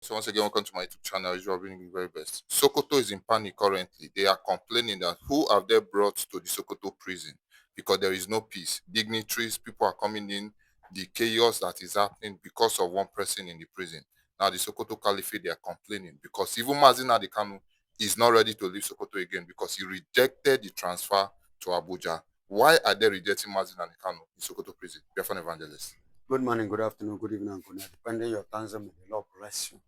So once again, welcome to my YouTube channel. It's bringing the very best. Sokoto is in panic currently. They are complaining that who have they brought to the Sokoto prison because there is no peace. Dignitaries, people are coming in. The chaos that is happening because of one person in the prison. Now the Sokoto Caliphate, they are complaining because even Mazina Kanu is not ready to leave Sokoto again because he rejected the transfer to Abuja. Why are they rejecting Mazina Kanu in Sokoto prison? Biafra evangelist. Good morning, good afternoon, good evening, and good night. Depending on your time zone, may the Lord bless you.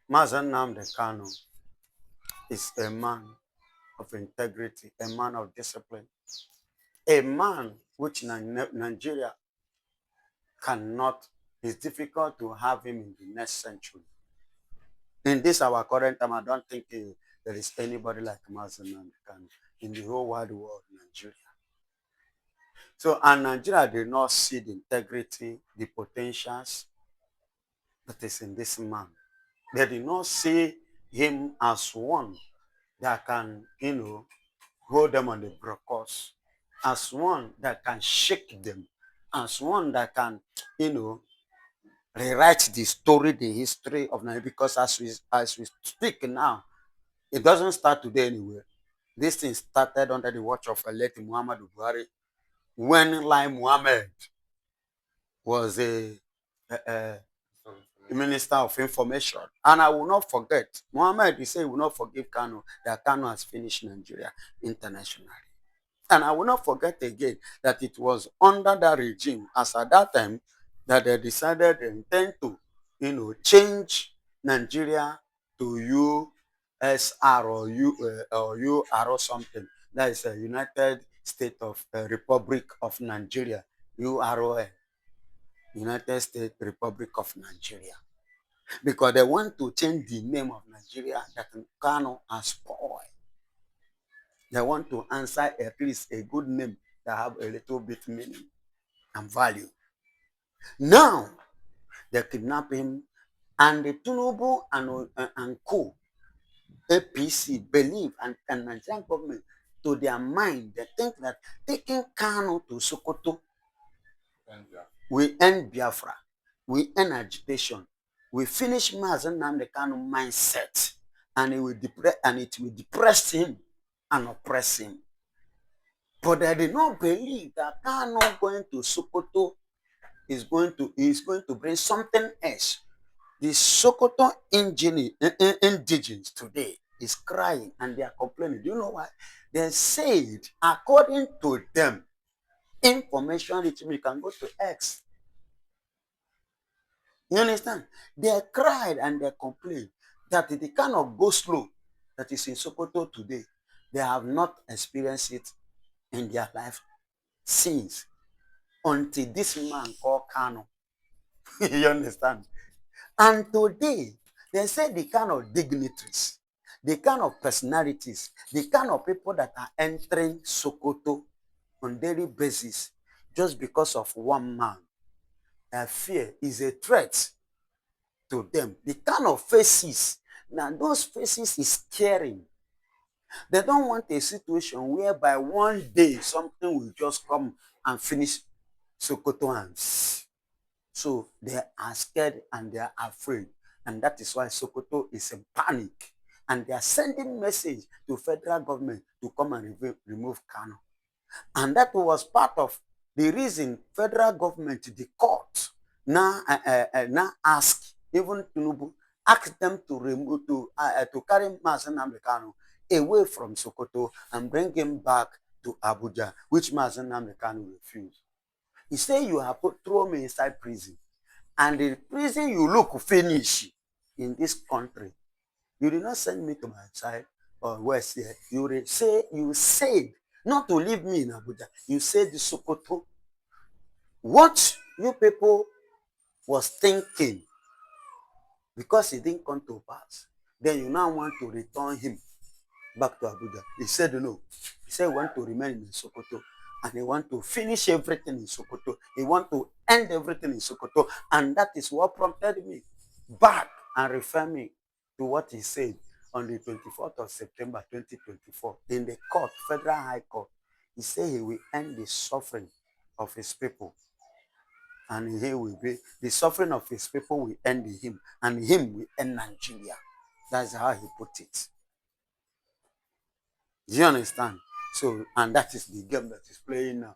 Mazen Nnamdi Kanu is a man of integrity, a man of discipline, a man which Nigeria cannot, it's difficult to have him in the next century. In this, our current time, I don't think there is anybody like Mazen Nnamdi Kanu in the whole wide world, Nigeria. So, and Nigeria did not see the integrity, the potentials that is in this man. They did not see him as one that can, hold them on the broad course, as one that can shake them, as one that can, rewrite the story, the history of Nigeria. Because as we speak now, it doesn't start today anyway. This thing started under the watch of elect Muhammadu Buhari when Lai Muhammad was a Minister of Information. And I will not forget, Muhammad, he said he will not forgive Kanu, that Kanu has finished Nigeria internationally. And I will not forget again that it was under that regime, as at that time, that they decided they intend to, change Nigeria to USR or UR or something. That is a United States of Republic of Nigeria, URON, United States Republic of Nigeria. Because they want to change the name of Nigeria that Kanu has spoiled. They want to answer at least a good name that have a little bit meaning and value. Now, they kidnap him, and the Tinubu and co, APC, believe, and Nigerian government, to their mind, they think that taking Kanu to Sokoto will end Biafra, will end agitation, will finish Mazen Nnamdi Kanu mindset, and it will depress him and oppress him. But they did not believe that Kanu going to Sokoto is going to bring something else. The Sokoto indigenes today is crying and they are complaining. Do you know why? They said, according to them, information reaching me, can go to X. You understand? They cried and they complained that the kind of go slow that is in Sokoto today, they have not experienced it in their life since, until this man called Kanu. You understand? And today, they say the kind of dignitaries, the kind of personalities, the kind of people that are entering Sokoto on daily basis just because of one man. Fear is a threat to them. The kind of faces, now those faces is scaring. They don't want a situation whereby one day something will just come and finish Sokoto hands. So they are scared and they are afraid. And that is why Sokoto is in panic. And they are sending message to federal government to come and remove Kanu. And that was part of the reason federal government, the court, now ask, even Tinubu, ask them to remove, to carry Mazen Nnamdi Kanu away from Sokoto and bring him back to Abuja, which Mazen Nnamdi Kanu refused. He said, you have thrown me inside prison. And the prison you look finish in this country. You did not send me to my side or west here. You said not to leave me in Abuja. You said the Sokoto. What you people was thinking, because it didn't come to pass, then you now want to return him back to Abuja. He said no. He said he want to remain in Sokoto. And he want to finish everything in Sokoto. He want to end everything in Sokoto. And that is what prompted me back and refer me to what he said on the 24th of September 2024 in the court, Federal High Court. He said he will end the suffering of his people. and he will be, the suffering of his people will end in him, and him will end Nigeria. That's how he put it. Do you understand? So, and that is the game that is playing now.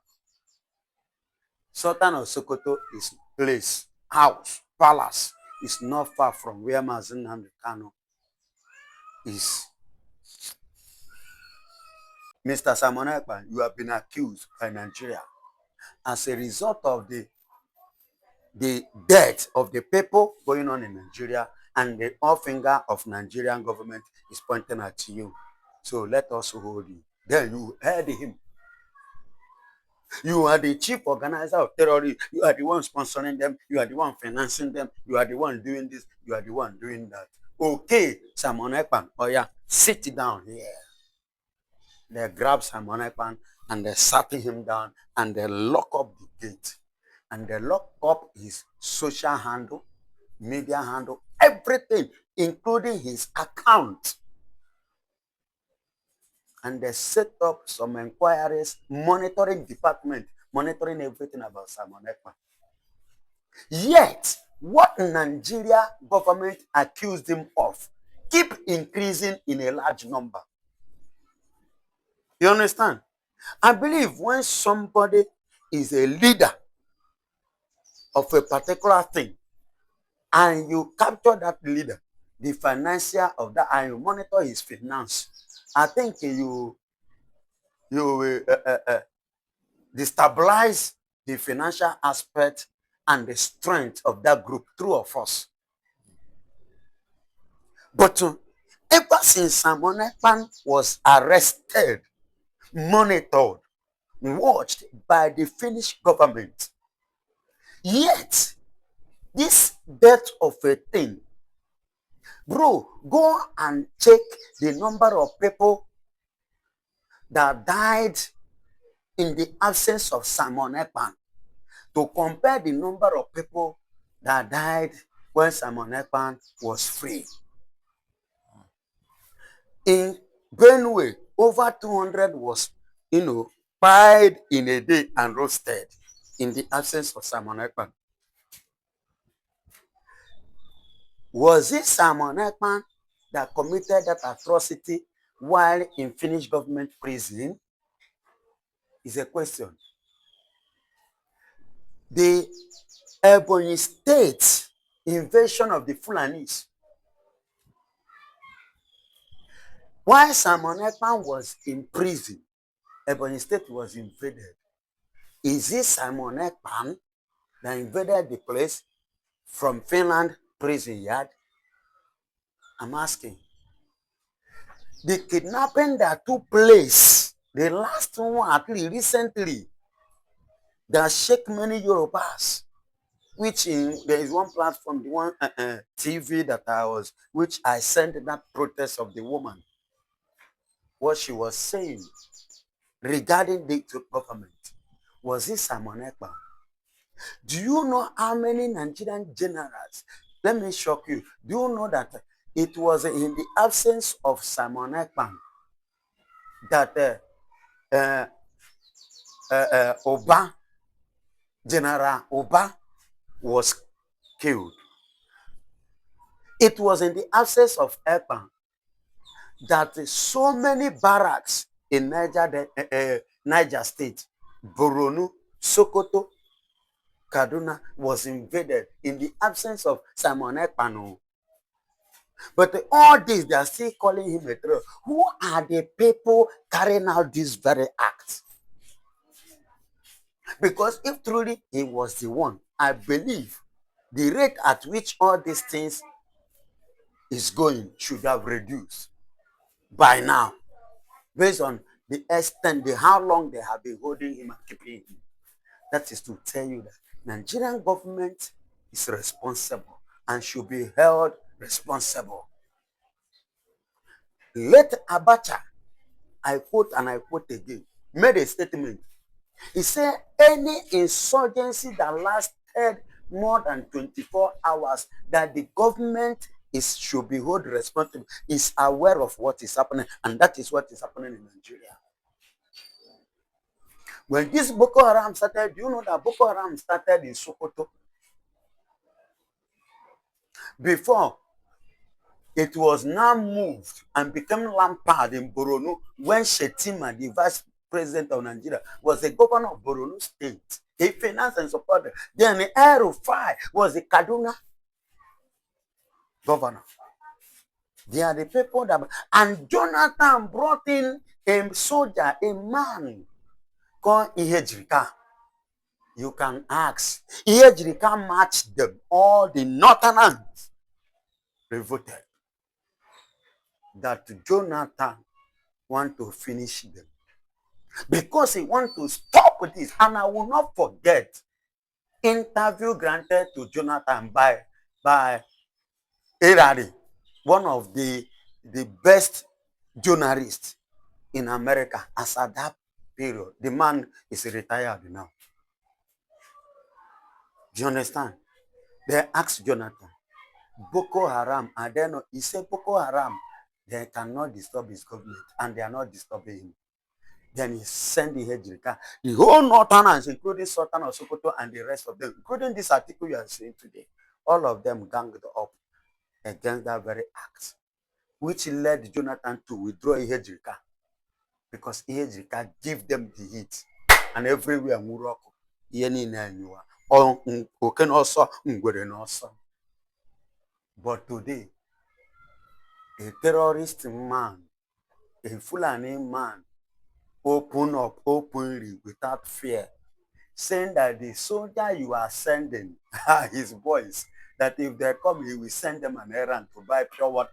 Sultan of Sokoto is place, house, palace is not far from where Mazen Kanu is. Mr. Simon Ekpa, you have been accused by Nigeria as a result of the death of the people going on in Nigeria, and the all finger of Nigerian government is pointing at you. So let us hold you. Then you heard him. You are the chief organizer of terrorists. You are the one sponsoring them. You are the one financing them. You are the one doing this. You are the one doing that. Okay, Simon Ekpan, oh yeah, sit down here. They grab Simon Ekpan and they sat him down and they lock up the gate. And they lock up his social handle, media handle, everything, including his account. And they set up some inquiries, monitoring department, monitoring everything about Simon Ekpa. Yet, what Nigeria government accused him of keep increasing in a large number. You understand? I believe when somebody is a leader of a particular thing and you capture that leader, the financier of that, and you monitor his finance, I think you will destabilize the financial aspect and the strength of that group, true or false. But ever since Simon Ekpan was arrested, monitored, watched by the Finnish government, yet this death of a thing, bro, go and check the number of people that died in the absence of Simon Ekpan to compare the number of people that died when Simon Ekpan was free. In Benue, over 200 was, fried in a day and roasted in the absence of Simon Ekpan. Was it Simon Ekpan that committed that atrocity while in Finnish government prison? Is a question. The Ebonyi State invasion of the Fulanis. While Simon Ekpan was in prison, Ebonyi State was invaded. Is it Simon Ekpan that invaded the place from Finland prison yard? I'm asking. The kidnapping that took place, the last one at least recently, that shake many Yorubas, which there is one platform, the one TV that which I sent that protest of the woman, what she was saying regarding the government. Was it Simon Ekpa? Do you know how many Nigerian generals? Let me shock you. Do you know that it was in the absence of Simon Ekpa that Oba, General Oba, was killed? It was in the absence of Ekpa that so many barracks in Niger State, Boronu, Sokoto, Kaduna was invaded in the absence of Simon Ekpa. But all this, they are still calling him a terrorist. Who are the people carrying out this very act? Because if truly he was the one, I believe the rate at which all these things is going should have reduced by now, based on the extent, how long they have been holding him and keeping him. That is to tell you that Nigerian government is responsible and should be held responsible. Let Abacha, I quote and I quote again, made a statement. He said, any insurgency that lasted more than 24 hours, that the government should be held responsible, is aware of what is happening, and that is what is happening in Nigeria. When this Boko Haram started, do you know that Boko Haram started in Sokoto? Before, it was now moved and became Lampard in Boronu when Shetima, the vice president of Nigeria, was the governor of Boronu State. He financed and supported. Then the Erufai was the Kaduna governor. They are the people that, and Jonathan brought in a soldier, a man called Ihejrika. You can ask. Ihejrika matched them. All the northerners revolted that Jonathan want to finish them because he want to stop this. And I will not forget interview granted to Jonathan by Erari, one of the best journalists in America as at that period. The man is retired now. Do you understand? They asked Jonathan, Boko Haram, and then he said Boko Haram, they cannot disturb his government, and they are not disturbing him. Then he sent the Hejrika, the whole northerners, including Sultan of Sokoto and the rest of them, including this article you are seeing today, all of them ganged up against that very act, which led Jonathan to withdraw Hejrika because Hejrika gave them the heat, and everywhere Morocco, but today, a terrorist man, a Fulani man, open up openly without fear, saying that the soldier you are sending are his boys, that if they come, he will send them an errand to buy pure water.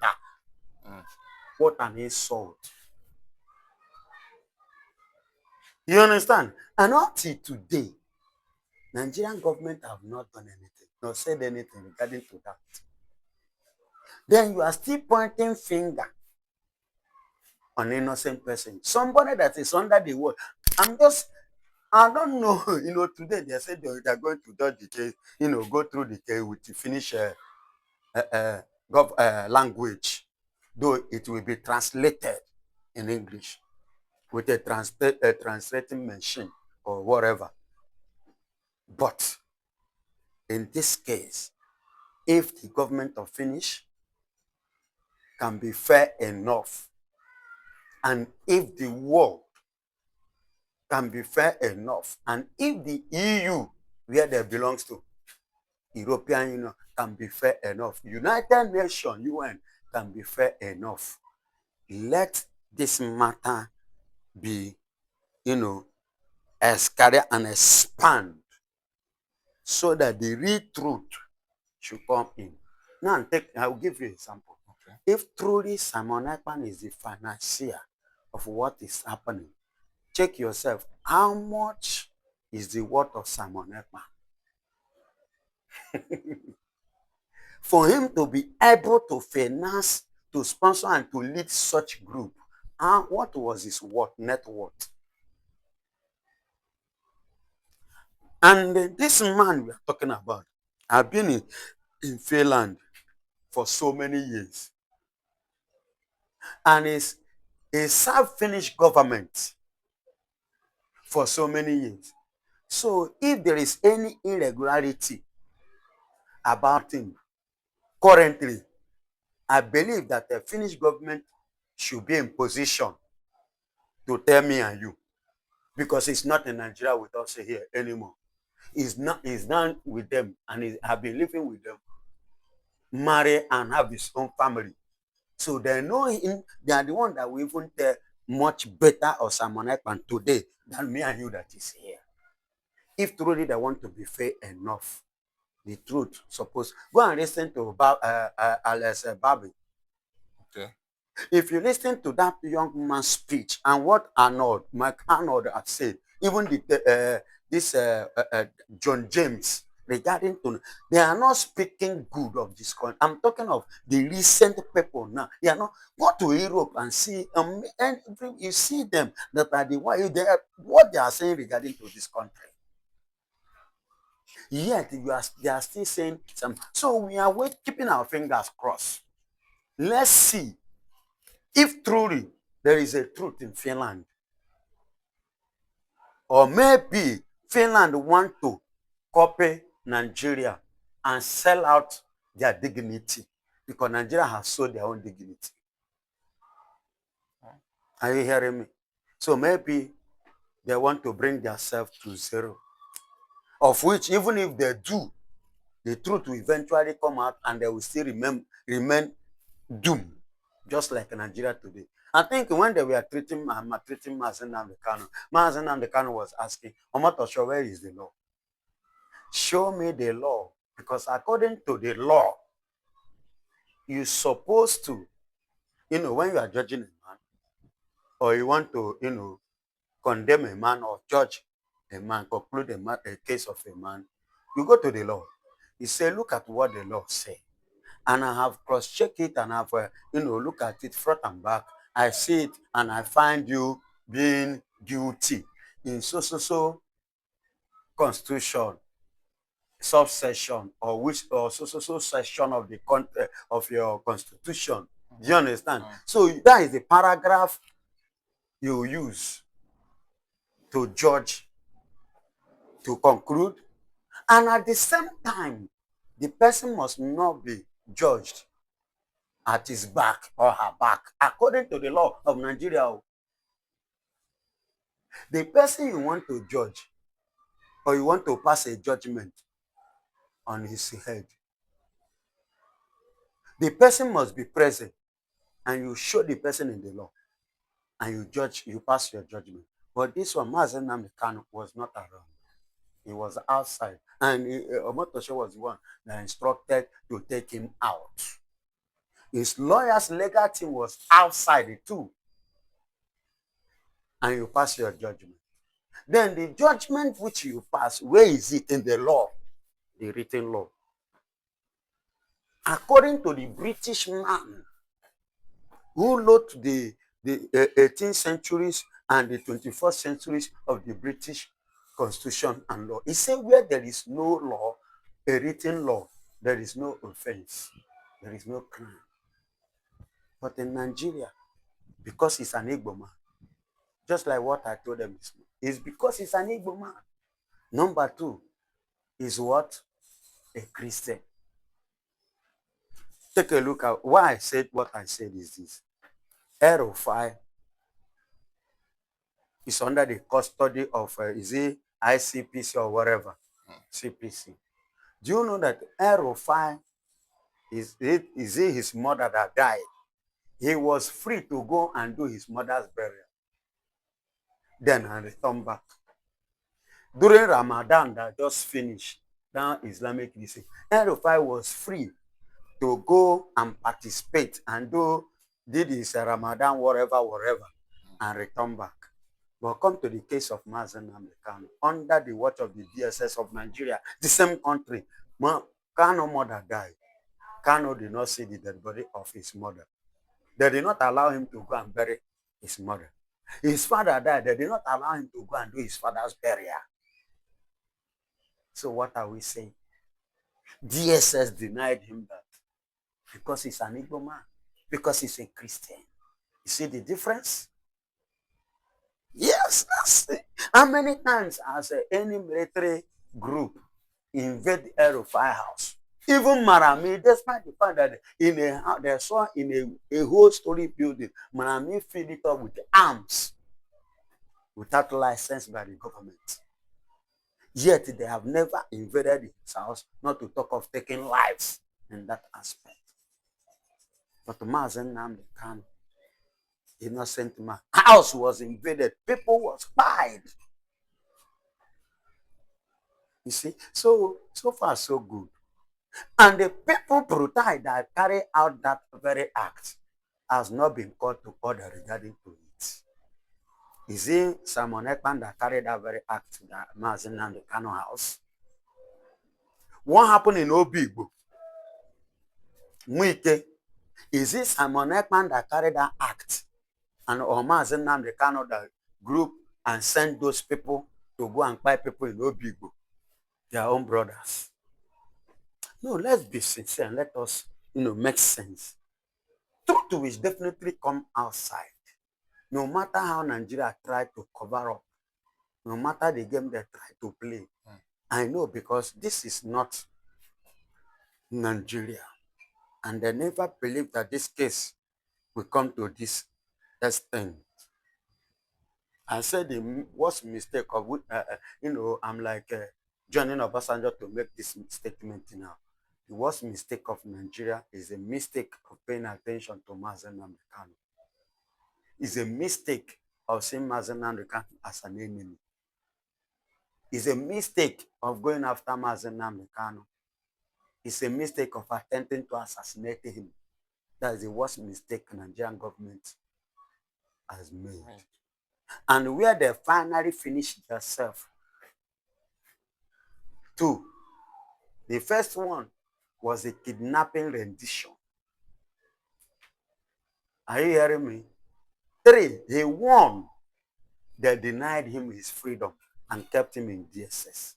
What an insult. You understand? And up till today, Nigerian government have not done anything, nor said anything regarding to that. Then you are still pointing finger on innocent person. Somebody that is under the wall. I don't know, today they said they're going to judge the case, go through the case with the finish language, though it will be translated in English with a translating machine or whatever. But in this case, if the government of finish can be fair enough, and if the world can be fair enough, and if the EU, where they belongs to, European Union, can be fair enough, United Nations, UN, can be fair enough, let this matter be, escalate and expand so that the real truth should come in. Now, I will give you an example. Okay. If truly Simon Ekpa is the financier of what is happening, check yourself. How much is the worth of Simon Ekpa? For him to be able to finance, to sponsor, and to lead such group, what was his net worth? And this man we are talking about, I've been in Finland for so many years, and is a self-finished government for so many years. So if there is any irregularity about him currently, I believe that the Finnish government should be in position to tell me and you, because it's not in Nigeria with us here anymore. He's not with them, and he have been living with them, marry and have his own family. So they know him. They are the one that will even tell much better of Simon Ekpa today than me and you that is here. If truly they want to be fair enough, the truth suppose go and listen to Alex Babi. Okay. If you listen to that young man's speech and what Mike Arnold has said, even this John James regarding to, they are not speaking good of this country. I'm talking of the recent people now. They are not go to Europe and see and you see them that are the why what they are saying regarding to this country. Yet they are still saying some. So we are keeping our fingers crossed. Let's see if truly there is a truth in Finland. Or maybe Finland want to copy Nigeria and sell out their dignity because Nigeria has sold their own dignity. Are you hearing me? So maybe they want to bring themselves to zero. Of which, even if they do, the truth will eventually come out and they will still remain doomed, just like Nigeria today. I think when they were treating Mazen Nnamdi Kanu was asking, Omotosho, where is the law? Show me the law. Because according to the law, you're supposed to, when you are judging a man, or you want to, condemn a man or judge a man, conclude a case of a man, you go to the law. You say, look at what the law say. And I have cross-checked it and have, look at it front and back. I see it and I find you being guilty in so constitution, subsection, or so section of the of your constitution. Do you understand? So that is the paragraph you use to judge, to conclude, and at the same time, the person must not be judged at his back or her back, according to the law of Nigeria. The person you want to judge or you want to pass a judgment on his head, the person must be present and you show the person in the law and you judge, you pass your judgment. But this one, Mazen Nnamdi Kanu, was not around. He was outside. And Omotosho was the one that instructed to take him out. His lawyer's legal team was outside too. And you pass your judgment. Then the judgment which you pass, where is it in the law? The written law. According to the British man who wrote the 18th centuries and the 21st centuries of the British Constitution and law, he said where there is no law, a written law, there is no offense, there is no crime. But in Nigeria, because he's an Igbo man, just like what I told them, it's because he's an Igbo man. Number two is what? A Christian. Take a look at why I said what I said is this. Erufai is under the custody of, is it ICPC or whatever? CPC. Do you know that Erufai is it his mother that died? He was free to go and do his mother's burial. Then I return back. During Ramadan that just finished, now Islamic Rising, Erufai was free to go and participate and did his Ramadan, whatever, and return back. But come to the case of Mazen Nnamdi Kanu, under the watch of the DSS of Nigeria, the same country, Kanu mother died. Kanu did not see the dead body of his mother. They did not allow him to go and bury his mother. His father died. They did not allow him to go and do his father's burial. So what are we saying? DSS denied him that because he's an Igbo man, because he's a Christian. You see the difference? Yes, that's it. How many times has any military group invade the Erufai house? Even Marami, despite the fact that in a house, they saw in a whole story building, Marami filled it up with arms without license by the government. Yet they have never invaded his house, not to talk of taking lives in that aspect. But Mazen Nnamdi Kanu, innocent man, house was invaded, people was died. You see, so far so good. And the people brutal that carry out that very act has not been called to order regarding to it. Is it Simon Ekpa that carried that very act that Mazen Nnamdi Kanu house? What happened in Obigbo? Mwike. Is it Simon Ekpa that carried that act? And or Mazen Nnamdi Kanu that group and send those people to go and buy people in Obigbo, their own brothers? No, let's be sincere and let us, make sense. Truth will definitely come outside. No matter how Nigeria tried to cover up, no matter the game they try to play. Mm. I know because this is not Nigeria. And they never believe that this case will come to this extent. I said the worst mistake of, I'm like joining Obasanjo to make this statement now. The worst mistake of Nigeria is a mistake of paying attention to Mazen Namdekan. It's a mistake of seeing Mazen Namdekan as an enemy. It's a mistake of going after Mazen Namdekan. It's a mistake of attempting to assassinate him. That is the worst mistake the Nigerian government has made. Right. And where they finally finished themselves. Two, the first one was a kidnapping rendition. Are you hearing me? Three, he won. They denied him his freedom and kept him in DSS.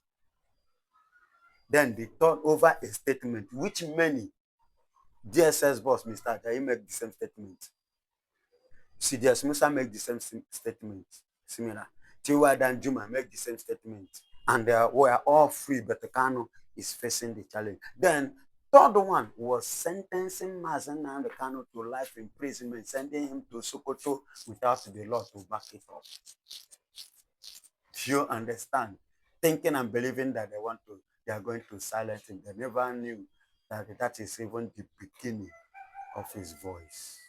Then they turned over a statement, which many DSS boss, Mr. Ajayi, make the same statement. CDS Musa make the same statement. Similar. Tiwa Danjuma make the same statement. And they were all free, but Kanu is facing the challenge. Then third one was sentencing Mazen Kanu to life imprisonment, sending him to Sokoto without the law to back it up. Do you understand? Thinking and believing that they are going to silence him. They never knew that that is even the beginning of his voice.